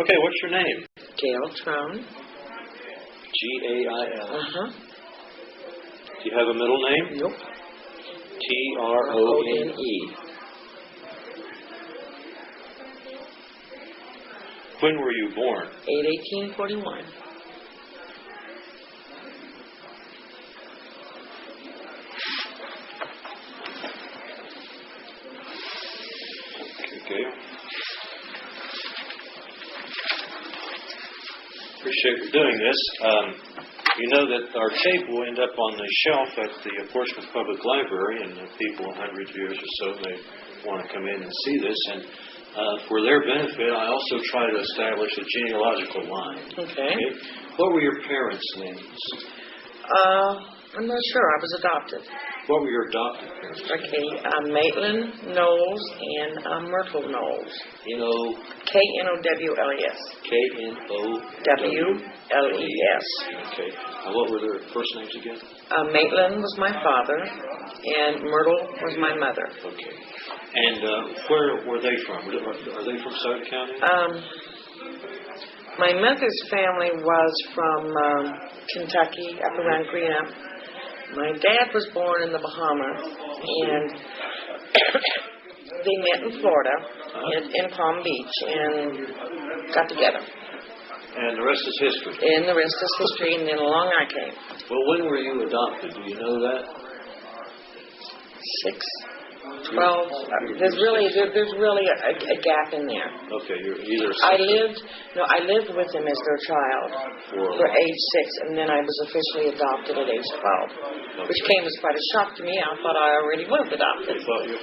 Okay, what's your name? Gail Trone. G-A-I-L. Uh-huh. Do you have a middle name? Nope. Trone. When were you born? 8/18/41. Okay. Appreciate you doing this. You know that our tape will end up on the shelf at the Portsmouth Public Library, and people 100 years or so may want to come in and see this. And for their benefit, I also try to establish a genealogical line. Okay. What were your parents' names? I'm not sure. I was adopted. What were your adopted parents? Okay. Maitland Knowles and Myrtle Knowles. Knowles. Knowles. Okay. What were their first names again? Maitland was my father, and Myrtle was my mother. Okay. And where were they from? Are they from Southern County? My mother's family was from Kentucky, up around Greenup. My dad was born in the Bahamas, and they met in Florida, in Palm Beach, and got together. And the rest is history. And the rest is history, and then along I came. Well, when were you adopted? Do you know that? 6, 12. There's really a gap in there. Okay, you're either. I lived with them as their child for age 6, and then I was officially adopted at age 12, which came as quite a shock to me. I thought I already was adopted. Okay.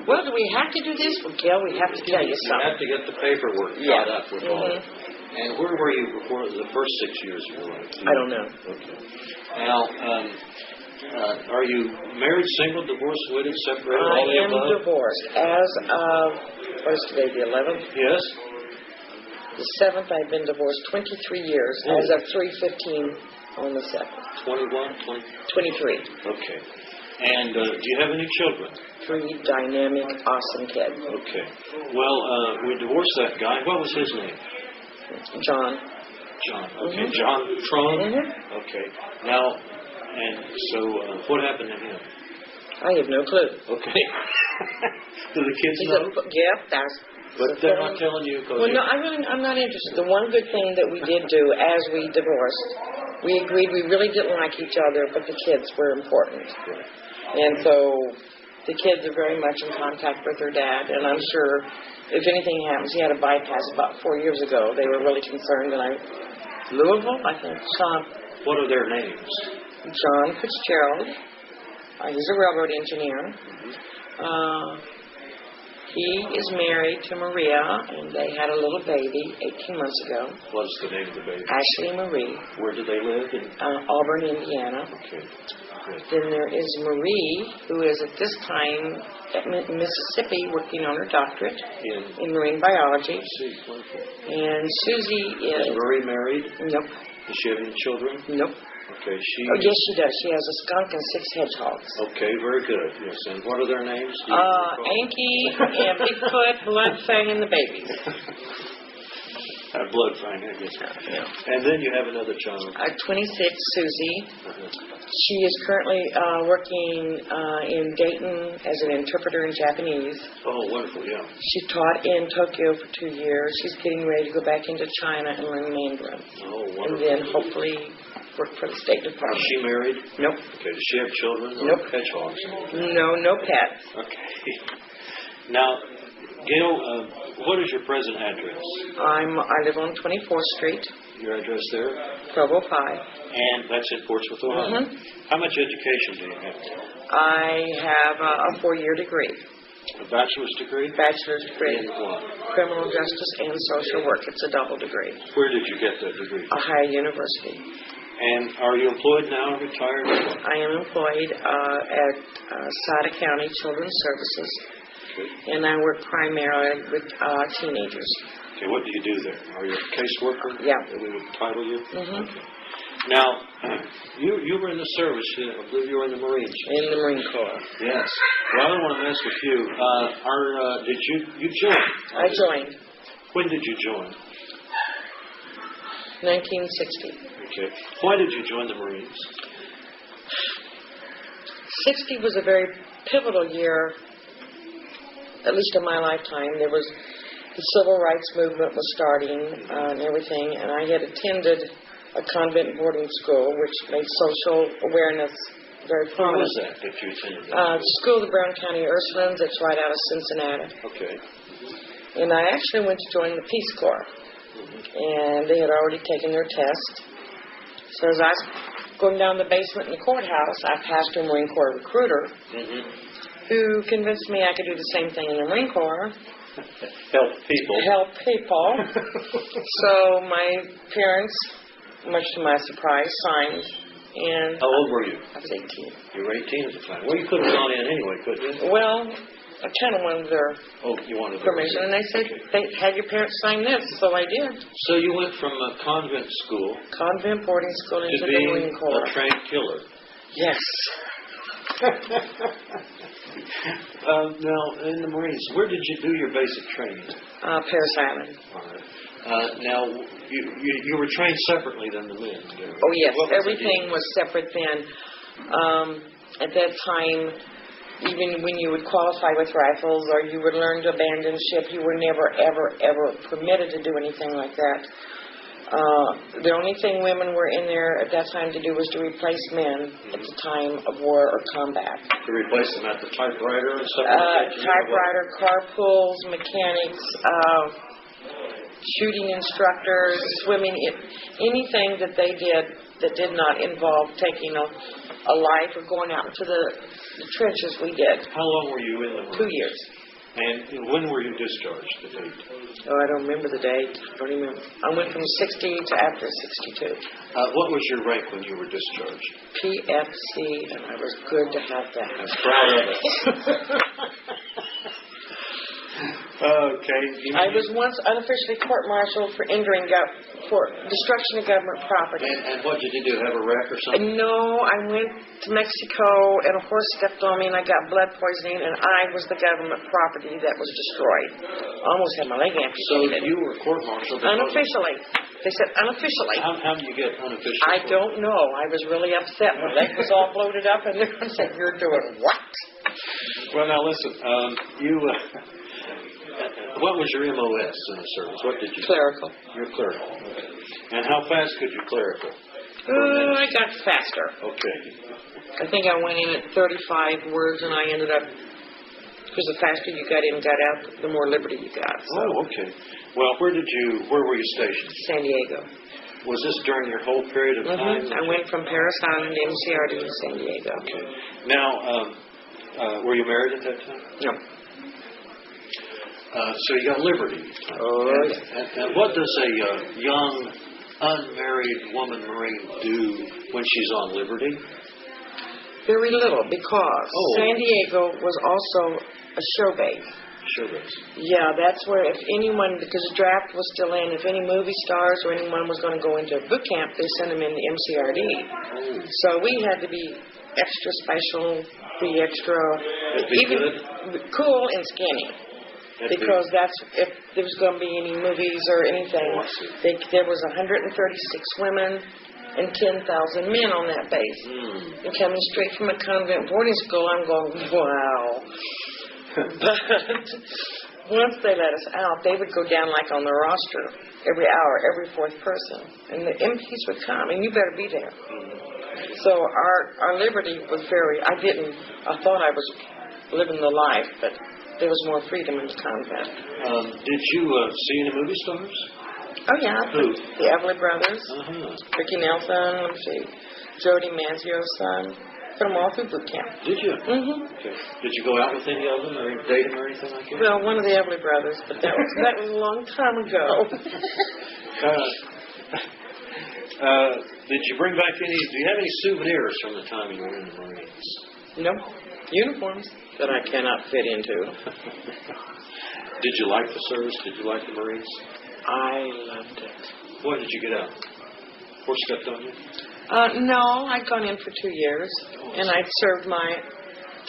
Well, do we have to do this? Well, Gail, we have to tell you something. You have to get the paperwork caught up with all that. And where were you before the first 6 years of your life? I don't know. Okay. Now, are you married, single, divorced, wedded, separated, all the above? I am divorced. As of, what is today, the 11th? Yes. The 7th, I've been divorced 23 years. As of 3/15 on the 7th. 21? 23. Okay. And do you have any children? 3 dynamic, awesome kids. Okay. Well, we divorced that guy. What was his name? John. Okay. John Trone? Okay. Now, and so what happened to him? I have no clue. Okay. Do the kids know? But they're not telling you? Well, no, I'm not interested. The one good thing that we did do as we divorced, we agreed we really didn't like each other, but the kids were important. Right. And so the kids are very much in contact with their dad, and I'm sure if anything happens, he had a bypass about 4 years ago. They were really concerned, and Louisville, I think, Sean. What are their names? John Fitzgerald. He's a railroad engineer. He is married to Maria, and they had a little baby 18 months ago. What's the name of the baby? Ashley Marie. Where do they live? In Auburn, Indiana. Okay. Good. Then there is Marie, who is at this time at Mississippi working on her doctorate in marine biology. Wonderful. And Susie is... Is Marie married? Nope. Does she have any children? Nope. Okay, Oh, yes, she does. She has a skunk and 6 hedgehogs. Okay, very good. Yes, and what are their names? Anky and Bigfoot, Bloodfang, and the babies. Bloodfang, I guess. Yeah. And then you have another child. 26, Susie. She is currently working in Dayton as an interpreter in Japanese. Oh, wonderful, yeah. She taught in Tokyo for 2 years. She's getting ready to go back into China and learn Mandarin. Oh, wonderful. And then hopefully work for the State Department. Is she married? Nope. Okay, does she have children? Nope. Hedgehogs? No pets. Okay. Now, Gail, what is your present address? I live on 24th Street. Your address there? 1205. And that's in Portsmouth, Ohio. How much education do you have? I have a 4-year degree. A bachelor's degree? Bachelor's degree. In what? Criminal justice and social work. It's a double degree. Where did you get that degree? Ohio University. And are you employed now, retired? I am employed at Sada County Children's Services. Good. And I work primarily with teenagers. Okay, what do you do there? Are you a caseworker? Yeah. That we would title you? Okay. Now, you were in the service. I believe you were in the Marines. In the Marine Corps. Yes. Well, I don't want to mess with you. Did you join? I joined. When did you join? 1960. Okay. Why did you join the Marines? 60 was a very pivotal year, at least in my lifetime. There was the civil rights movement was starting and everything, and I had attended a convent boarding school, which made social awareness very Where prominent. was that you attended? That? School of the Brown County Ursulines. It's right out of Cincinnati. Okay. And I actually went to join the Peace Corps, and they had already taken their test. So as I was going down the basement in the courthouse, I passed a Marine Corps recruiter who convinced me I could do the same thing in the Marine Corps. Help people. Help people. So my parents, much to my surprise, signed. And how old were you? I was 18. You were 18 at the time. Well, you could have gone in anyway, couldn't you? Well, I kind of wanted their permission, and they said, they had your parents sign this, so I did. So you went from a convent school Convent boarding school into to the Marine being Corps. a trained killer. Yes. Now, in the Marines, where did you do your basic training? Paris Island. All right. Now, you were trained separately than the men. Oh, yes. Everything was separate then. At that time, even when you would qualify with rifles or you would learn to abandon ship, you were never, ever, ever permitted to do anything like that. The only thing women were in there at that time to do was to replace men at the time of war or combat. To replace them at the typewriter and stuff like that? Typewriter, car pulls, mechanics, shooting instructors, swimming, anything that they did that did not involve taking a life or going out into the trenches, we did. How long were you in the Marines? 2 years. And when were you discharged, the date? Oh, I don't remember the date. I don't even. I went from 60 to after 62. What was your rank when you were discharged? PFC, and I was good to have that. I was proud of it. Okay. I was once unofficially court-martialed for for destruction of government property. And what did you do? Have a wreck or something? No, I went to Mexico and a horse stepped on me and I got blood poisoning and I was the government property that was destroyed. Almost had my leg amputated. So you were court-martialed? Unofficially. They said unofficially. How do you get unofficially? I don't know. I was really upset. My leg was all bloated up and they said, "You're doing what?" Well, now listen. What was your MOS in the service? What did you do? Clerical. You're clerical. Okay. And how fast could you clerical? I got faster. Okay. I think I went in at 35 words and I ended up, because the faster you got in, got out, the more liberty you got. So. Oh, okay. Well, where were you stationed? San Diego. Was this during your whole period of time? I went from Paris Island to MCRD to San Diego. Okay. Now, were you married at that time? No. So you got liberty. And what does a young, unmarried woman Marine do when she's on liberty? Very little, because San Diego was also a show base. Show base. Yeah, that's where if anyone, because the draft was still in, if any movie stars or anyone was going to go into boot camp, they sent them in the MCRD. Oh. So we had to be extra special, be extra, even cool and skinny. Because that's, if there was going to be any movies or anything, there was 136 women and 10,000 men on that base. And coming straight from a convent boarding school, I'm going, wow. But once they let us out, they would go down like on the roster every hour, every fourth person. And the MPs would come, and you better be there. So our liberty was I thought I was living the life, but there was more freedom in the convent. Did you see any movie stars? Oh, yeah. Who? The Everly Brothers. Ricky Nelson. Let's see. Jody Manzio's son. Put them all through boot camp. Did you? Okay. Did you go out with any of them or date them or anything like that? Well, one of the Everly Brothers, but that was a long time ago. Did you bring back do you have any souvenirs from the time you were in the Marines? No. Uniforms that I cannot fit into. Did you like the service? Did you like the Marines? I loved it. Why did you get out? Horse stepped on you? No, I'd gone in for 2 years, and I'd served my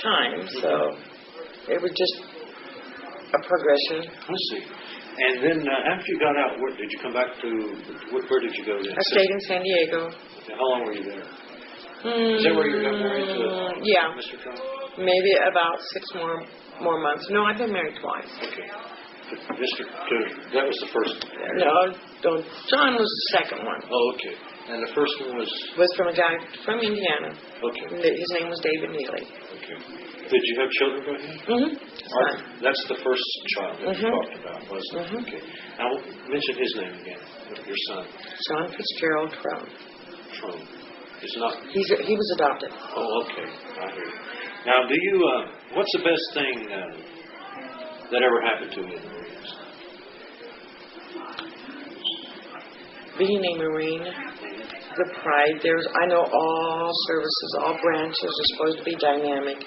time, so it was just a progression. I see. And then after you got out, where did you come back to? Where did you go then? I stayed in San Diego. How long were you there? Is that where you got married to yeah. Mr. Trone? Maybe about 6 more months. No, I've been married twice. Okay. That was the first. No, John was the second one. Oh, okay. And the first one was from a guy from Indiana. Okay. His name was David Neely. Okay. Did you have children with him? Mm-hmm. That's the first child that you talked about, wasn't it? Okay. Now mention his name again. Your son. John Fitzgerald Trone. Trone. He's not. He was adopted. Oh, okay. I hear you. Now, do you? What's the best thing that ever happened to you in the Marines? Being a Marine, the pride. I know all services, all branches are supposed to be dynamic,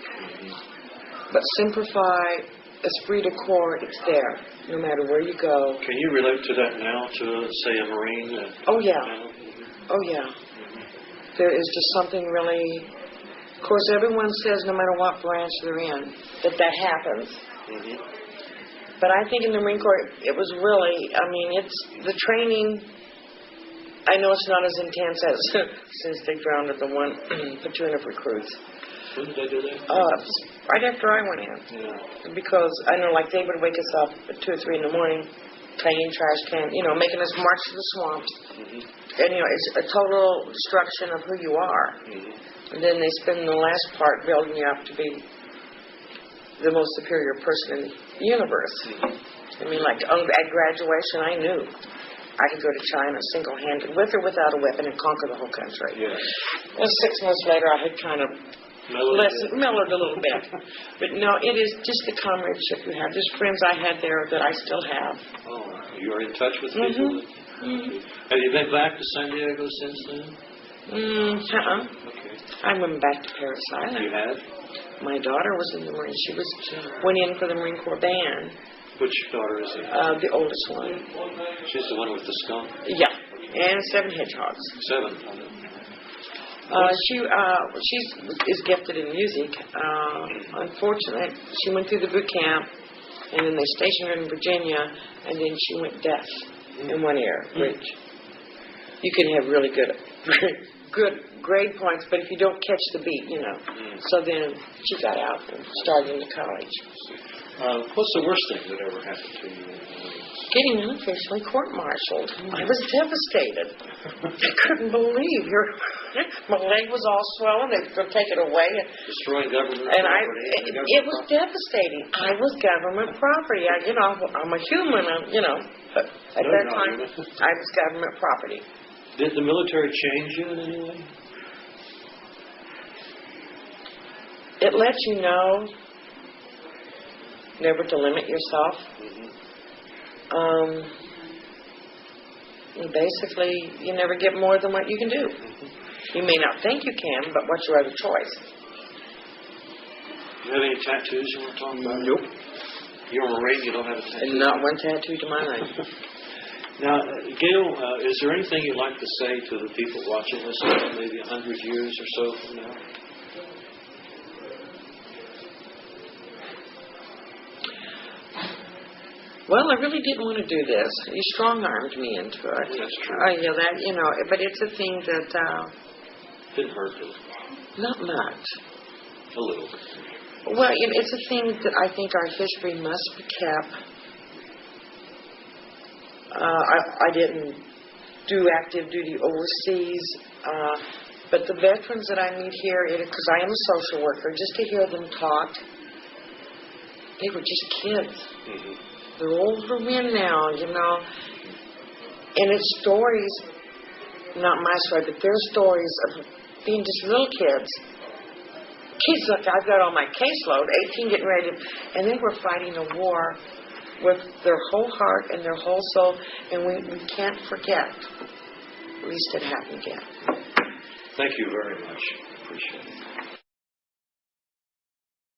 but simplify, esprit de corps, it's there, no matter where you go. Can you relate to that now, to say a Marine? Oh yeah, oh yeah. There is just something really. Of course, everyone says no matter what branch they're in, that happens. But I think in the Marine Corps, it was really. I mean, it's the training. I know it's not as intense as since they drowned the one platoon of recruits. When did they do that? Right after I went in. Yeah. Because I know, like, they would wake us up at 2 or 3 in the morning, cleaning trash can, making us march to the swamps. And, it's a total destruction of who you are. And then they spend the last part building you up to be the most superior person in the universe. I mean, like, at graduation, I knew I could go to China single-handed, with or without a weapon, and conquer the whole country. Yeah. And 6 months later, I had kind of mellowed a little bit. But no, it is just the comradeship you have. There's friends I had there that I still have. Oh, you are in touch with people? Have you been back to San Diego since then? Okay. I went back to Paris Island. You have? My daughter was in the Marine. She went in for the Marine Corps band. Which daughter is it? The oldest one. She's the one with the skunk? Yeah, and 7 hedgehogs. 7? She is gifted in music. Unfortunately, she went through the boot camp, and then they stationed her in Virginia, and then she went deaf in one ear, which you can have really good grade points, but if you don't catch the beat, So then she got out and started into college. What's the worst thing that ever happened to you? Getting unofficially court-martialed. I was devastated. I couldn't believe my leg was all swollen. They were going to take it away. Destroying government and property. It was devastating. I was government property. I'm a human. But at that time, I was government property. Did the military change you in any way? It lets you know never to limit yourself. Basically, you never get more than what you can do. You may not think you can, but what's your other choice? Do you have any tattoos you want to talk about? Nope. You're a Marine, you don't have a tattoo? And not one tattoo to my name. Now, Gail, is there anything you'd like to say to the people watching this maybe 100 years or so from now? Well, I really didn't want to do this. You strong-armed me into it. That's true. But it's a thing that... Didn't hurt you? Not much. A little. Well, it's a thing that I think our history must be kept. I didn't do active duty overseas, but the veterans that I meet here, because I am a social worker, just to hear them talk, they were just kids. They're older men now, and it's stories, not my story, but their stories of being just little kids. Kids, look, I've got on my caseload, 18 getting ready to, and they were fighting a war with their whole heart and their whole soul, and we can't forget. At least it happened again. Thank you very much. Appreciate it.